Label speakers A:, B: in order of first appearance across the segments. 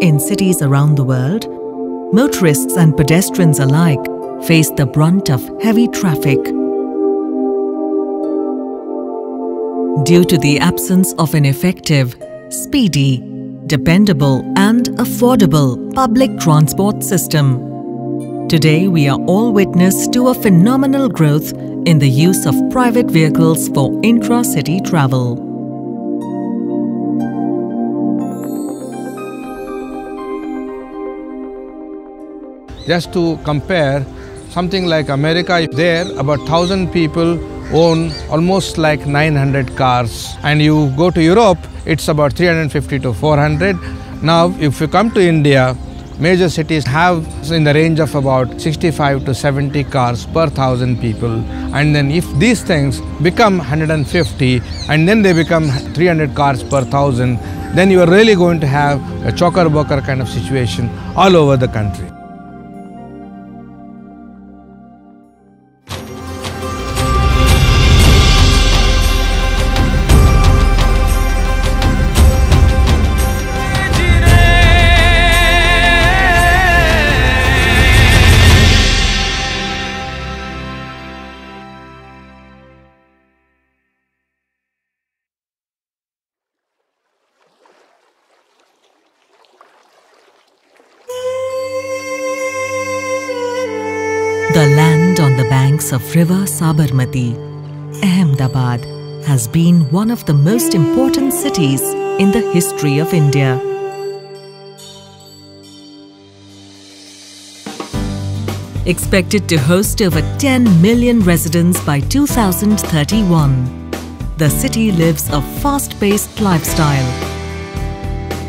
A: In cities around the world, motorists and pedestrians alike face the brunt of heavy traffic. Due to the absence of an effective, speedy, dependable and affordable public transport system, today we are all witness to a phenomenal growth in the use of private vehicles for intra-city travel.
B: Just to compare, something like America, there about 1,000 people own almost like 900 cars. And you go to Europe, it's about 350 to 400. Now, if you come to India, major cities have in the range of about 65 to 70 cars per 1,000 people. And then if these things become 150 and then they become 300 cars per 1,000, then you are really going to have a chocker-bocker kind of situation all over the country.
A: The land on the banks of river Sabarmati, Ahmedabad, has been one of the most important cities in the history of India. Expected to host over 10 million residents by 2031, the city lives a fast-paced lifestyle.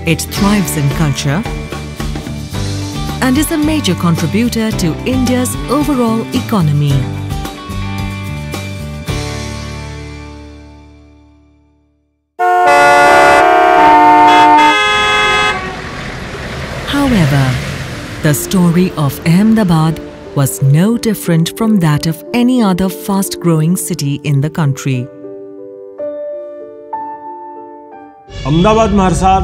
A: It thrives in culture and is a major contributor to India's overall economy. However, the story of Ahmedabad was no different from that of any other fast-growing city in the country.
C: Ahmedabad में हर साल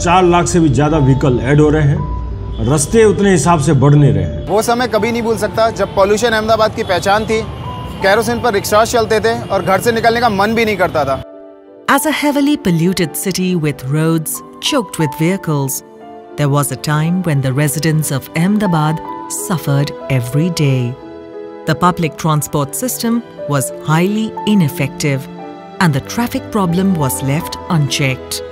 C: 4 लाख से भी ज्यादा vehicle add हो रहे हैं। रास्ते उतने हिसाब से बढ़ नहीं रहे हैं।
D: वो समय कभी नहीं भूल सकता जब पॉल्यूशन अहमदाबाद की पहचान थी, केरोसिन पर रिक्शा चलते थे और घर से निकलने का मन भी नहीं करता था।
A: As a heavily polluted city with roads choked with vehicles, there was a time when the residents of Ahmedabad suffered every day. The public transport system was highly ineffective and the traffic problem was left unchecked.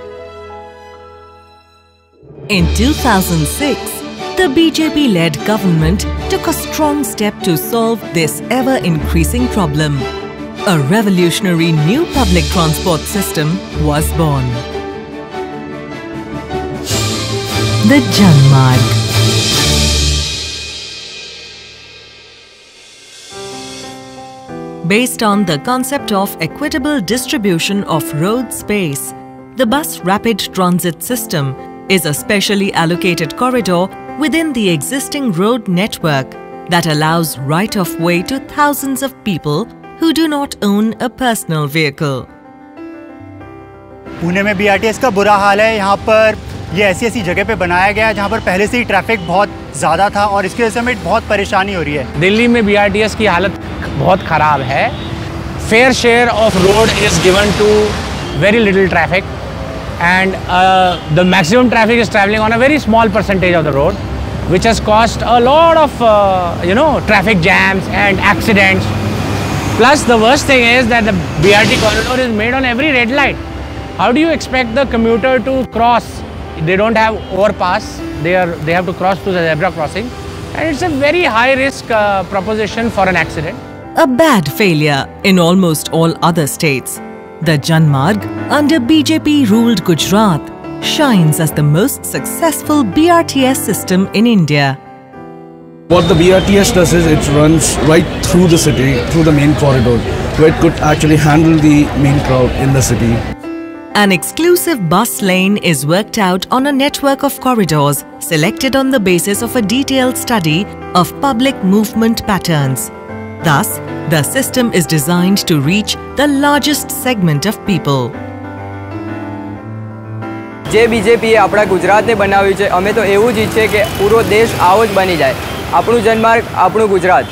A: In 2006, the BJP-led government took a strong step to solve this ever-increasing problem. A revolutionary new public transport system was born. The Janmarg. Based on the concept of equitable distribution of road space, the bus rapid transit system is a specially allocated corridor within the existing road network that allows right-of-way to thousands of people who do not own a personal vehicle.
E: Pune में BRTS का बुरा हाल है। यहाँ पर ये ऐसी जगह पे बनाया गया है जहाँ पर पहले से ही ट्रैफिक बहुत ज़्यादा था और इसकी वजह से हमें बहुत परेशानी हो रही है।
F: दिल्ली में BRTS की हालत बहुत ख़राब है। Fair share of road is given to very little traffic, and the maximum traffic is traveling on a very small percentage of the road, which has caused a lot of traffic jams and accidents. Plus, the worst thing is that the BRT corridor is made on every red light. How do you expect the commuter to cross? They don't have overpass. They have to cross to the zebra crossing, and it's a very high risk proposition for an accident.
A: A bad failure in almost all other states, the Janmarg under BJP-ruled Gujarat shines as the most successful BRTS system in India.
G: What the BRTS does is it runs right through the city, through the main corridor, where it could actually handle the main crowd in the city.
A: An exclusive bus lane is worked out on a network of corridors selected on the basis of a detailed study of public movement patterns. Thus, the system is designed to reach the largest segment of people.
H: જે બીજેપીએ આપણા ગુજરાતને બનાવ્યું છે, અમે તો એવું જ ઈચ્છીએ કે પૂરો દેશ આવો જ બની જાય. આપણું જન્માર્ગ, આપણું Gujarat.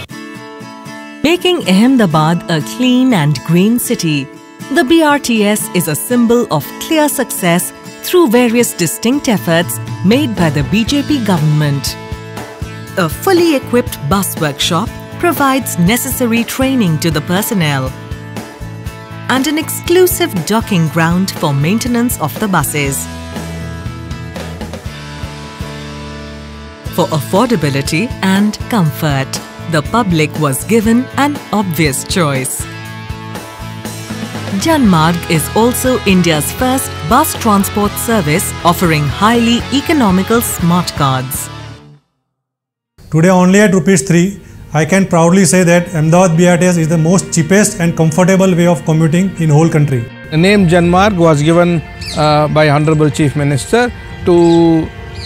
A: Making Ahmedabad a clean and green city, the BRTS is a symbol of clear success through various distinct efforts made by the BJP government. A fully equipped bus workshop provides necessary training to the personnel and an exclusive docking ground for maintenance of the buses. For affordability and comfort, the public was given an obvious choice. Janmarg is also India's first bus transport service offering highly economical smart cards.
I: Today only at ₹3, I can proudly say that Ahmedabad BRTS is the most cheapest and comfortable way of commuting in whole country.
B: The name Janmarg was given by Honorable Chief Minister to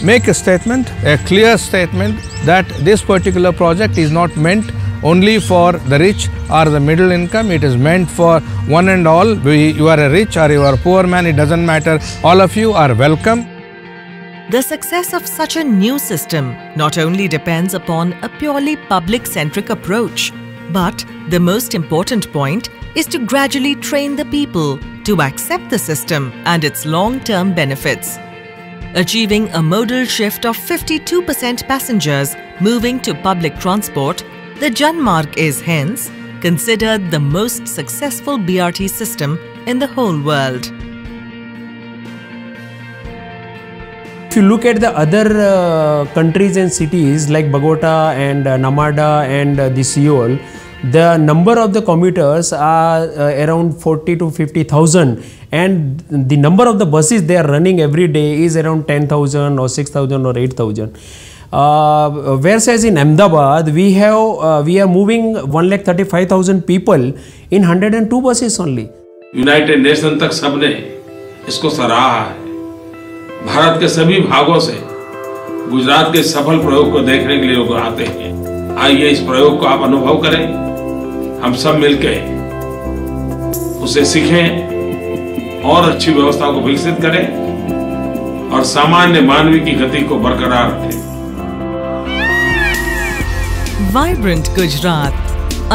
B: make a statement, a clear statement that this particular project is not meant only for the rich or the middle income. It is meant for one and all. You are a rich or you are a poor man, it doesn't matter. All of you are welcome.
A: The success of such a new system not only depends upon a purely public-centric approach, but the most important point is to gradually train the people to accept the system and its long-term benefits. Achieving a modal shift of 52% passengers moving to public transport, the Janmarg is hence considered the most successful BRT system in the whole world.
J: If you look at the other countries and cities like Bogota and Namada and the Seoul, the number of the commuters are around 40 to 50,000 and the number of the buses they are running every day is around 10,000 or 6,000 or 8,000. Whereas in Ahmedabad we are moving 1,35,000 people in 102 buses only.
K: United nation तक सबने इसको सराहा है. भारत के सभी भागों से गुजरात के सफल प्रयोग को देखने के लिए लोग आते हैं. आइए इस प्रयोग को आप अनुभव करें, हम सब मिलकर उसे सीखें और अच्छी व्यवस्था को विकसित करें और सामान्य मानवीय की गति को बरकरार रखें.
A: Vibrant Gujarat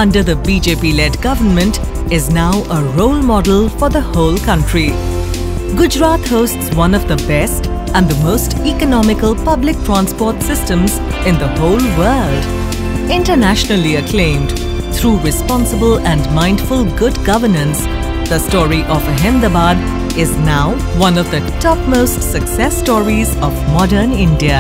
A: under the BJP-led government is now a role model for the whole country. Gujarat hosts one of the best and the most economical public transport systems in the whole world. Internationally acclaimed through responsible and mindful good governance, the story of Ahmedabad is now one of the topmost success stories of modern India.